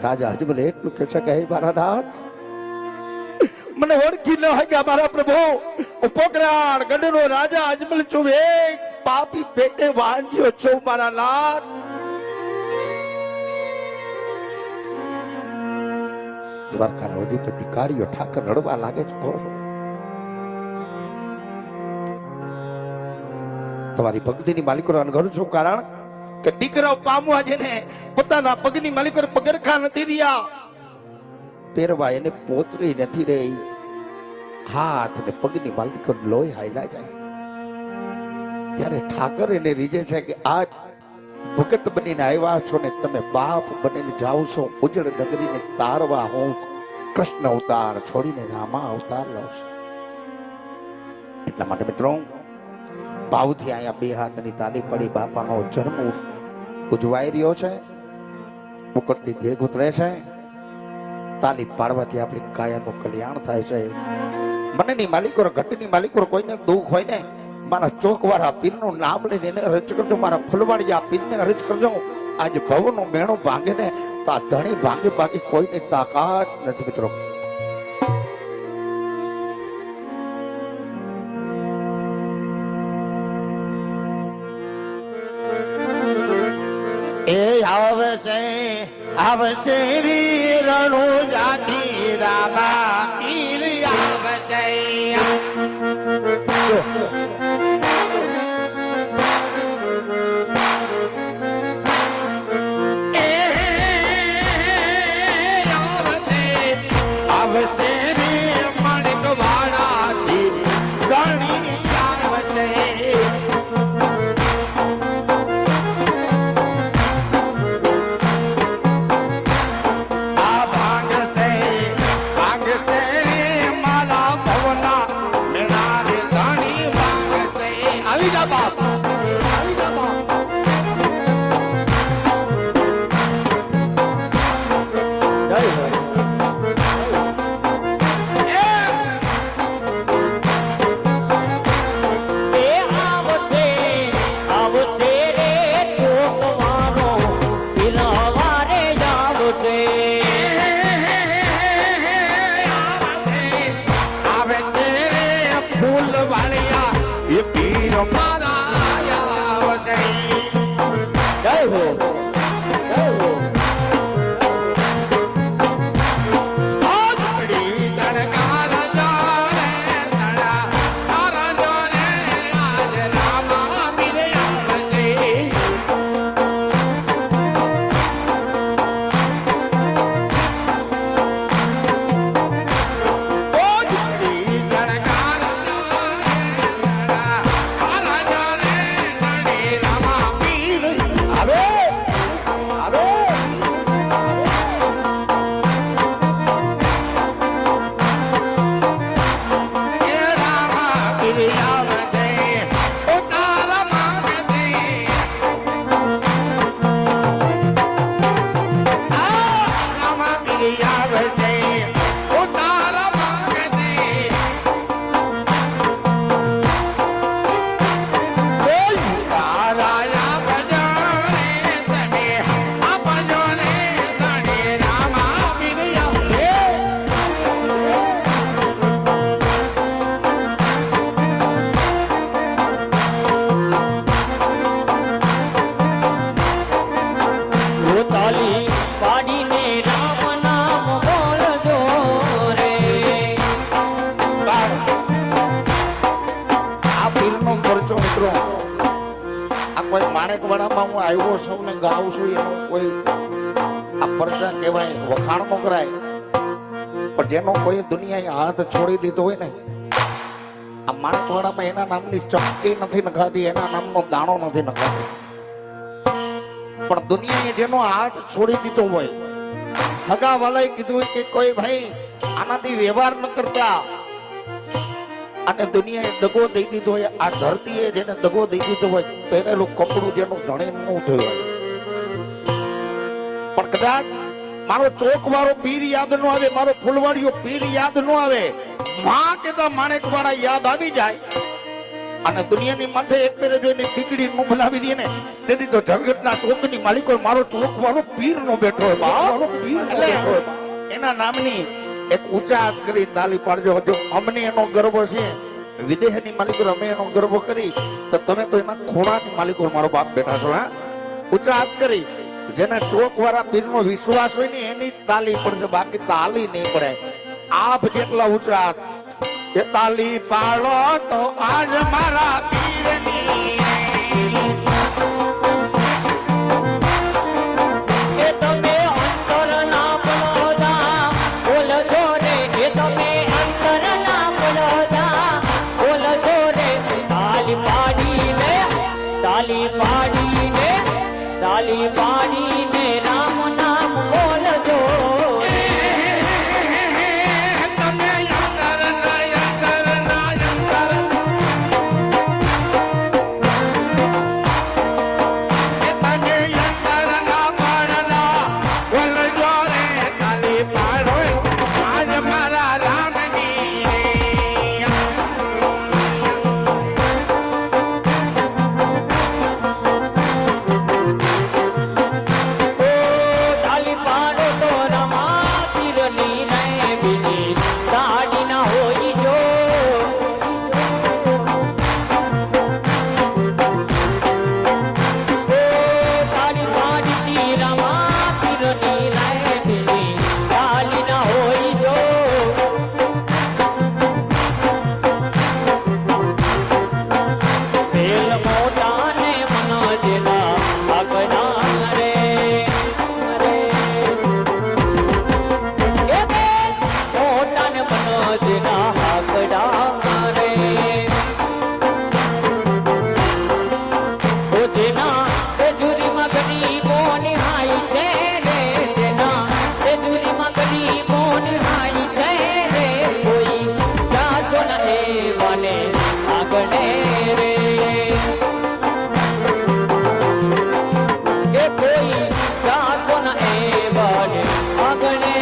રાજા અજમલ એટલું કે છે કે હે મારા નાથ, મને ઓળખી ન હગ્યા મારા પ્રભુ. હું પોકરાણ ગઢનો રાજા અજમલ છું, એક પાપી પેટે વાંજ્યો છું મારા નાથ. દ્વારકાનો અધિપતિ કાર્યો ઠાકર રડવા લાગે છે. તમારી ભક્તિની માલિકો અનઘરું છું, કારણ કે દીકરાઓ પામવા જેને પોતાના પગની માલિકો પગરખા નથી રહ્યા, પહેરવા એને પોતરી નથી રહી, હાથ ને પગની માલિકો લોહી હાયલા જાય. ત્યારે ઠાકર એને રીજે છે કે આજ ભગત બનીને આવ્યા છો ને તમે બાપ બનીને જાઓ છો ઉજળ નગરીને તારવા. હું કૃષ્ણ અવતાર છોડીને રામા અવતાર લઉં છું. એટલા માટે મિત્રો ભાવથી અહીંયા બે હાથની તાલી પડી બાપાનો જન્મ ઉજવાઈ રહ્યો છે. ઉકળતી દેગ ઉતરે છે. તાલી પાડવાથી આપણી કાયાનું કલ્યાણ થાય છે. મનની માલિકો ઘટની માલિકો કોઈને દુઃખ હોય ને મારા ચોકવાળા પીરનું નામ લઈને એને અરજ કરજો, મારા ફૂલવાડિયા પીરને અરજ કરજો. આજે ભવનું મેણું ભાંગે ને તો આ ધણી ભાંગે, બાકી કોઈને તાકાત નથી મિત્રો. એ આવશે આવશે રી રણુ જાતિ રામા પીર આવશે. આવશે રે મણક વાળાથી ગણી આવશે. માણેકવાડામાં હું આવ્યો છું ને ગાઉં છું, એનો કોઈ આ પરચા કહેવાય, વખાણ નો કરાય. પણ જેનો કોઈ દુનિયાએ હાથ છોડી દીધો હોય ને, આ માણેકવાડામાં એના નામની ચપટી નથી નખાતી, એના નામનો દાણો નથી નખાતી. પણ દુનિયાએ જેનો હાથ છોડી દીધો હોય, હગા વાલાએ કીધું કે કોઈ ભાઈ આનાથી વ્યવહાર ન કરતા, અને દુનિયાએ દગો દઈ દીધો હોય, આ ધરતીએ જેને દગો દઈ દીધો હોય, પહેરેલું કપડું જેનું ધણી ન થયું હોય. પણ કદાચ મારો ચોક વાળો પીર યાદ ન આવે, મારો ફૂલવાડીયો પીર યાદ ન આવે, માં કેતા માણેકવાડા યાદ આવી જાય, અને દુનિયાની માથે એક પેરે જોઈને બીકડી નું ભલાવી દે ને તેથી તો જગતના ચોકની માલિકો મારો ચોક વાળો પીર નો બેઠો હોય બાપ. એટલે એના નામની એક ઊંચા હાથ કરી તાલી પાડજો. જો અમને એનો ગર્વ છે, વિદેહની માલિકો અમે એનો ગર્વ કરી, તો તમે તો એના ખોળાની માલિકો મારો બાપ બેઠા છો. હા, ઊંચા હાથ કરી જેને ચોક વાળા પીર નો વિશ્વાસ હોય ને એની તાલી પડશે, બાકી તાલી નહીં પડે. આપ જેટલા ઊંચા હાથ એ તાલી પાડો તો આજ મારા પીરની એ તમે અંતર ના પડોદા બોલજો રે, એ તમે અંતર ના પડોદા બોલજો રે. તાલી પાડીને તાલી પાડીને તાલી પાડીને રામ નામ બોલજો રે. તાલી પાડો તો રમા પીરની નહીં બીજી સાડી ના હોય જો. તાલી પાડી રમા પીરની નહીં બીજી સાડી ના હોય જો. પેલ મોટા ને મન જેના આગના રે રે. એ બેલ મોટા ને મન જેના આગના રે. ઓ જેના તેજુરીમાં ગરીબો નિહાય છે રે, જેના તેજુરીમાં ગરીબો નિહાય છે રે. કોઈ જાસો ને મને આગળ રે. એ કોઈ જાસો ન એ બને આગળ રે.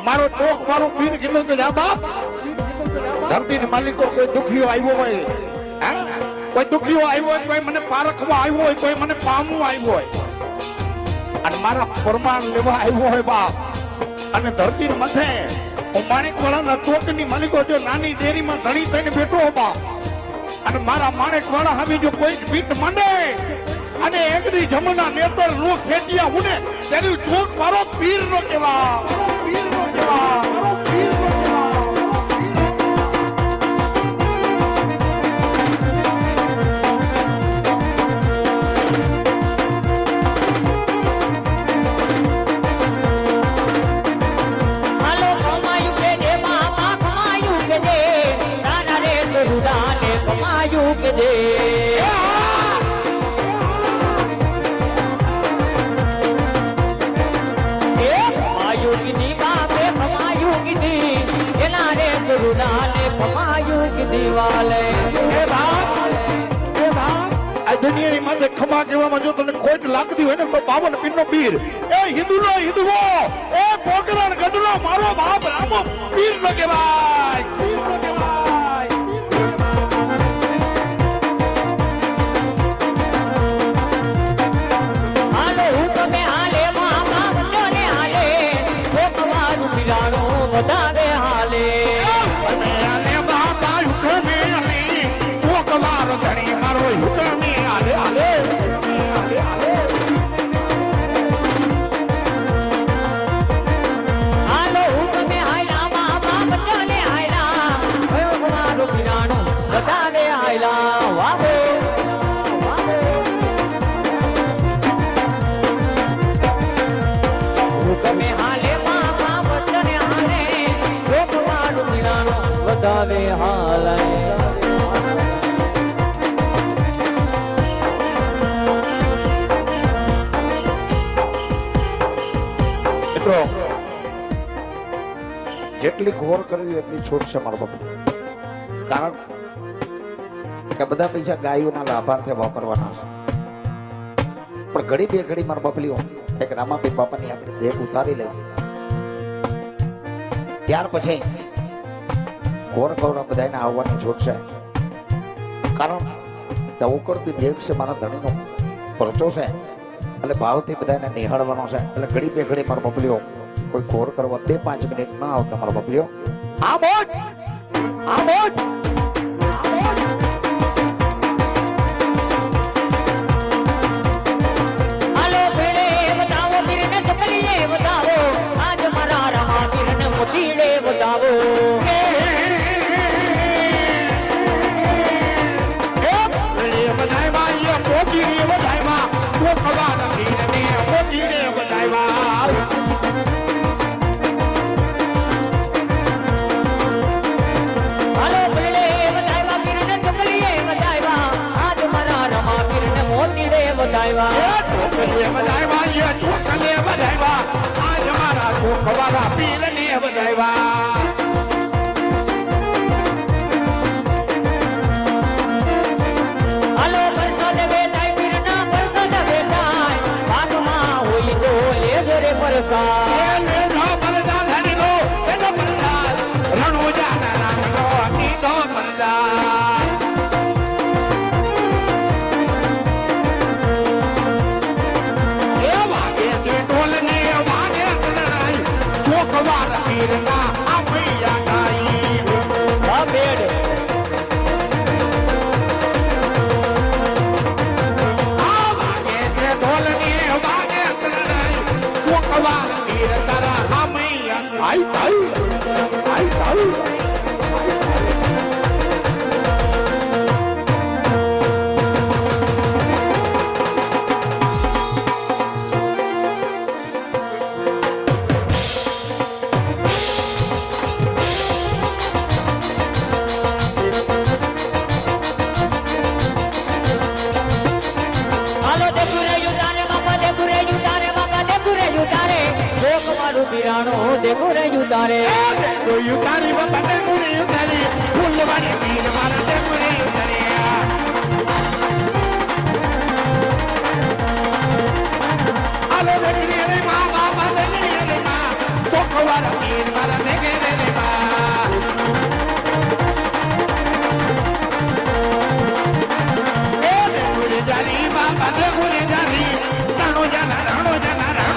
મારો ચોક મારું પીર કીધું કે જા બાપ ધરતી ને માલિકો કોઈ દુખીઓ આવ્યો હોય, હે? કોઈ દુખીઓ આવ્યો હોય, કોઈ મને પારખવા આવ્યો હોય, કોઈ મને પામવું આવ્યો હોય, અને મારા પ્રમાણ લેવા આવ્યો હોય બાપ અને ધરતી મથે હું માણેકવાળાના ચોકની માલિકો જો નાની દેરીમાં ધણી થઈને બેઠો હો બાપ અને મારા માણેકવાળા હવે જો કોઈ પીઠ માંડે અને એકદી જમના નેતર નો ખેંચ્યા હું ને તેની ચોક મારો પીર નો કેવા પીર નો કેવા મારો પીર નો કેવા હાલો કમાયું કે દે બાપા કમાયું કે દે નાના રે સુદાને કમાયું કે દે કમાયું કીધી બાપે કમાયું કીધી એના રે સુદાને કમાયું કીધી વાલે આ દુનિયાની માથે ખમા કહેવામાં જો તને ખોટ લાગતી હોય ને તો 52 પીરનો પીર એ હિન્દુનો હિન્દુઓ એ પોકરણ ગઢનો મારો બાપ રામો પીર નો કહેવાય પીર નો કહેવાય હાલો હું તમે હાલે મામા વચને હાલે તમારું પીરાણું વધારે હાલે તમે આલે બાપા હુકમે આલે પોકવાર ધણી મારો હુકમે આલે આલે આલે આલે હાલો હું તમે હાયલા મામા વચને હાયલા તમારું પીરાણું વધારે હાયલા વાહો તમે હાલે મામા વચને હાલે તમારું પીરાણું વધારે હાલે મિત્રો જેટલી ઘોર કરવી એટલી છૂટ છે મારા બાપુ કારણ કે બધા પૈસા ગાયોના લાભાર્થે વાપરવાના છે પણ ઘડી બે ઘડી મારા બાપલીઓ એક રામાપીર બાપાની આપણે દેહ ઉતારી લઈ ત્યાર પછી ઘોર ગૌરા બધાને આવવાની છૂટ છે કારણ કે ઉકળતી દેહ છે મારા ધણીનો પરચો છે એટલે ભાવથી બધાને નિહાળવાનો છે એટલે ઘડી બે ઘડી મારા બબલીઓ કોઈ ઘોર કરવા 2-5 મિનિટ ના આવતા મારા બબલીઓ આ બોટ હાલો ભેળે બતાવો પીરને ચપલીએ બતાવો આજ મારા રમા પીરને મોતીડે બતાવો હાલો ભેળે બતાવ્યા પીરને ચપલીએ બતાવ્યા આજ મારા રમા પીરને મોતીડે બતાવ્યા હાલો પરસદ વેતાય પીરના પરસદ વેતાય ભાગમાં હોય તો લેજો રે પરસાદ હા બેડ હાલો દેખુરે યુતારે બાપા દેખુરે યુતારે બાપા દેખુરે યુતારે લોકવાળું પીરાણો દેખુરે યુતારે યુતારી બાપા દેખુરે યુતારી ફૂલવાળી પીર મારા દેખુરે યુતારી હાલો દેખલી રે મા બાપા દેખલી રે મા ચોકવાળા પીર મારા દેખે રે મા એ દેખુરે જારી બાપા દેખુરે જારી રાણો જાના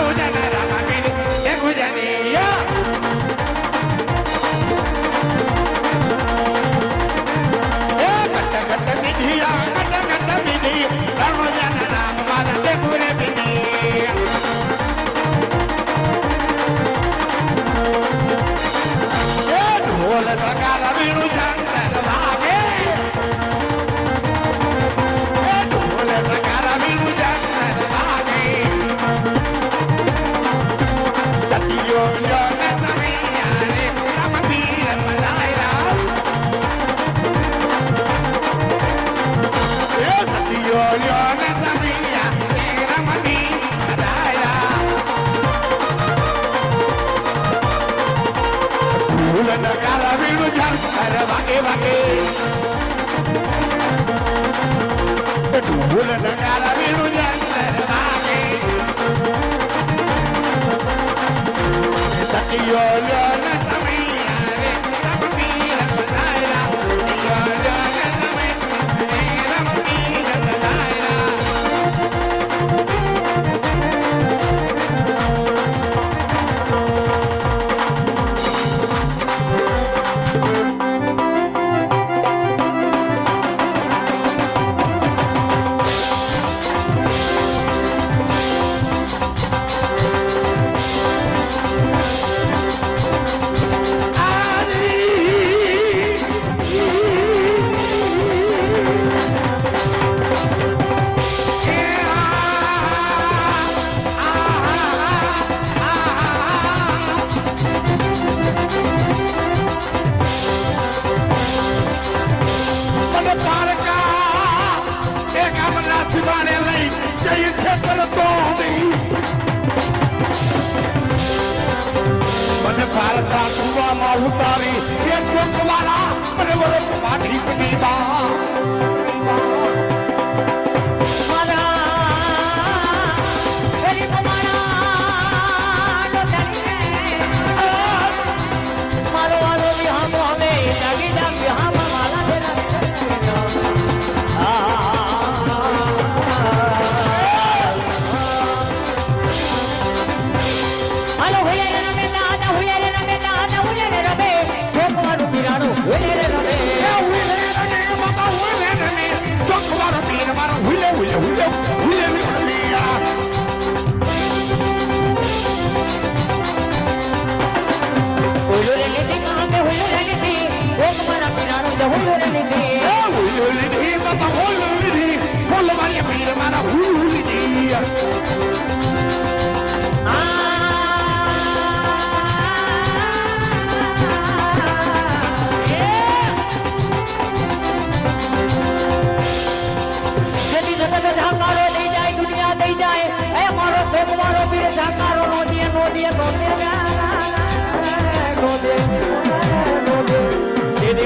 કાળકા કુવામાં ઉતારી એ ચોકવાળા અને વરસ માઠી કની બા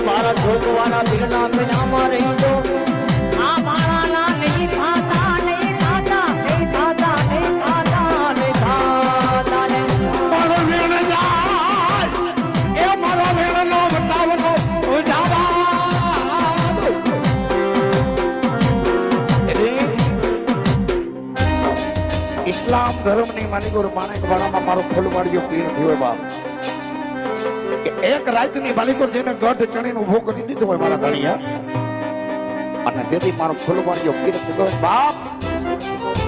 મારા છોકવાના પીરના પજામા રહી જો આ મારા ના નહીં થાતા નહીં થાતા નહીં થાતા નહીં થાતા નહીં થાતા ને મારો વેણ જાય એ મારો વેણ નો બતાવનો જાવા ઇસ્લામ ધર્મની માલિકો માણેક વાળામાં મારો ફૂલવાડીયો પીર થયો બાપ એક રાતની માલિકો જેને ગઢ ચણીને ઉભો કરી દીધો હોય મારા ધણીયા અને તેથી મારો ફૂલવાડીઓ પીર કીધો બાપ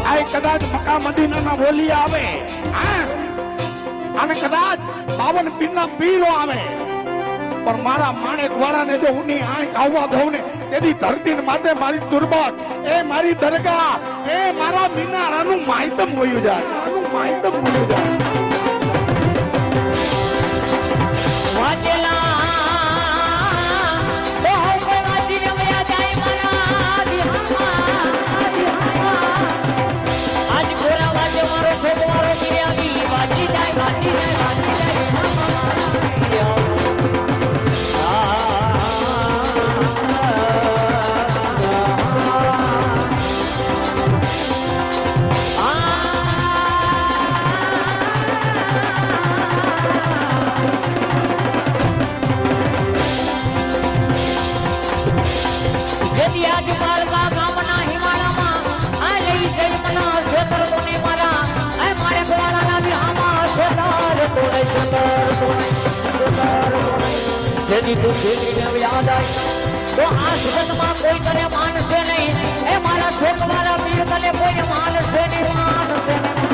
આ કદાચ મક્કા મદીનાના બોલી આવે અને કદાચ 52 પીરના પીરો આવે પણ મારા માણેક વાળાને જો ઉની આંખ આવવા દઉં ને તેથી ધરતી માથે મારી દુર્બત એ મારી દરગાહ એ મારા મિનારાનું માહિતમ હોયું જાય આનું માહિતમ હોયું જાય યાદ આવી તો આ જગતમાં કોઈ તને માનશે નહીં એ મારા છોકવાળા પીર તને કોઈ માનશે નહીં માનશે નહીં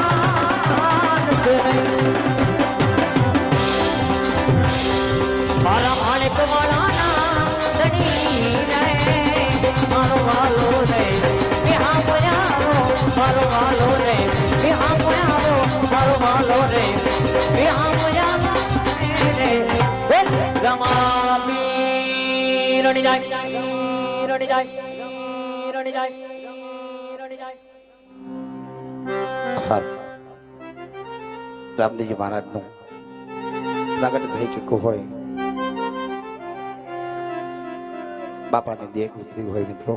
મારા માણેક વાળાના ધણી રે મારો વાલો રે હા બોયારો મારો વાલો રે હા બોયારો મારો વાલો રે હા બોયારો રે રમા રણી જાય રણી જાય રણી જાય રણી જાય રામદેવજી મહારાજ નું પ્રગટ થઈ ચૂક્યું હોય બાપાની દેખ ઉતરી હોય મિત્રો